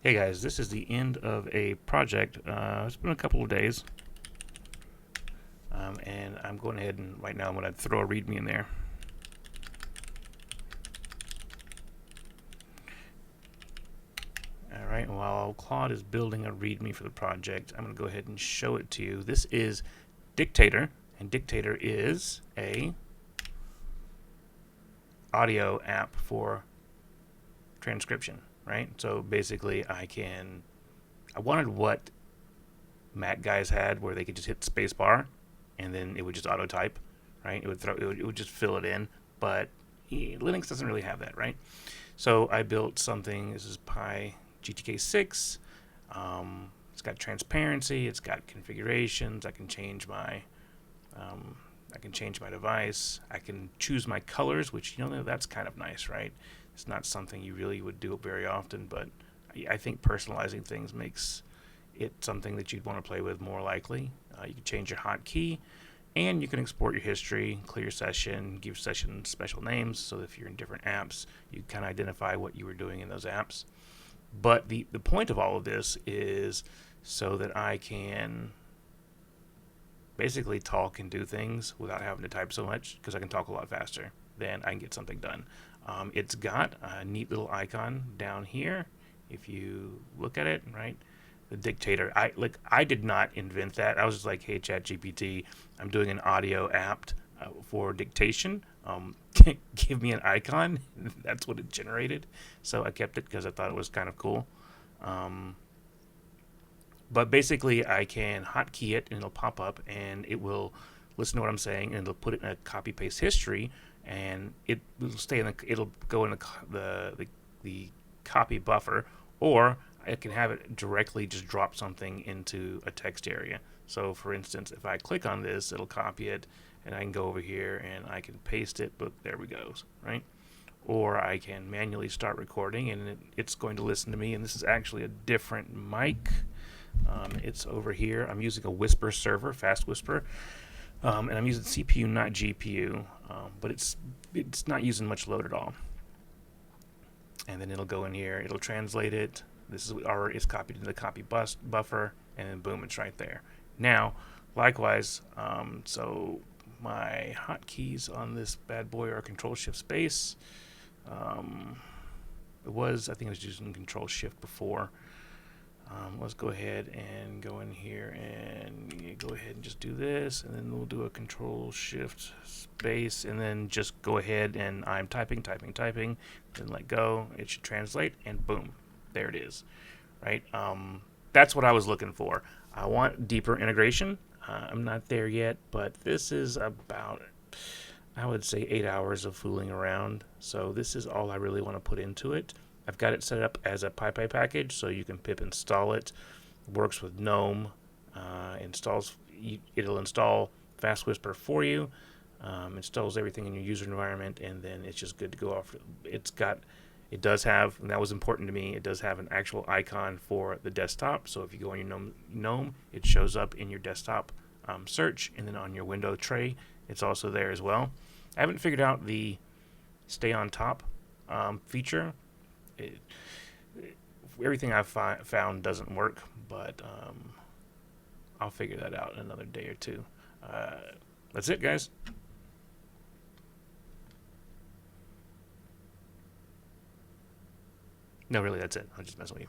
Hey guys, this is the end of a project. It's been a couple of days, and I'm going ahead and right now I'm going to throw a README in there. All right, while Claude is building a README for the project, I'm going to go ahead and show it to you. This is Dictator, and Dictator is a audio app for transcription, right? So basically I wanted what Mac guys had where they could just hit spacebar and then it would just auto type, right? It would just fill it in, but Linux doesn't really have that, right? So I built something. This is pygtk6. It's got transparency. It's got configurations. I can change my device. I can choose my colors, which that's kind of nice, right? It's not something you really would do very often, but I think personalizing things makes it something that you'd want to play with more likely. You can change your hotkey, and you can export your history, clear session, give sessions special names, so that if you're in different apps, you can identify what you were doing in those apps. But the point of all of this is so that I can basically talk and do things without having to type so much, because I can talk a lot faster than I can get something done. It's got a neat little icon down here. If you look at it, right, the Dictator. I did not invent that. I was just like, hey, ChatGPT, I'm doing an audio app for dictation. Give me an icon. That's what it generated. So I kept it because I thought it was kind of cool. But basically, I can hotkey it and it'll pop up and it will listen to what I'm saying and it'll put it in a copy paste history and it will stay in it'll go in the copy buffer, or I can have it directly just drop something into a text area. So for instance, if I click on this, it'll copy it and I can go over here and I can paste it, but there we go, right? Or I can manually start recording and it's going to listen to me, and this is actually a different mic. It's over here. I'm using a Whisper server, fast Whisper, and I'm using CPU, not GPU, but it's not using much load at all. And then it'll go in here, it'll translate it. This is already is copied into the copy buffer, and then boom, it's right there. Now, likewise, so my hotkeys on this bad boy are Control-Shift-Space. I think I was using Control-Shift before. Let's go ahead and go in here and go ahead and just do this, and then we'll do a Control-Shift-Space, and then just go ahead and I'm typing, then let go. It should translate, and boom, there it is, right? That's what I was looking for. I want deeper integration. I'm not there yet, but this is about, I would say, 8 hours of fooling around. So this is all I really want to put into it. I've got it set up as a PyPy package, so you can pip install it. Works with GNOME. It'll install Fast Whisper for you. Installs everything in your user environment, and then it's just good to go off. It does have, and that was important to me, it does have an actual icon for the desktop. So if you go on your GNOME, it shows up in your desktop search, and then on your window tray, it's also there as well. I haven't figured out the stay on top feature. Everything I've found doesn't work, but I'll figure that out in another day or two. That's it, guys. No, really, that's it. I'm just messing with you.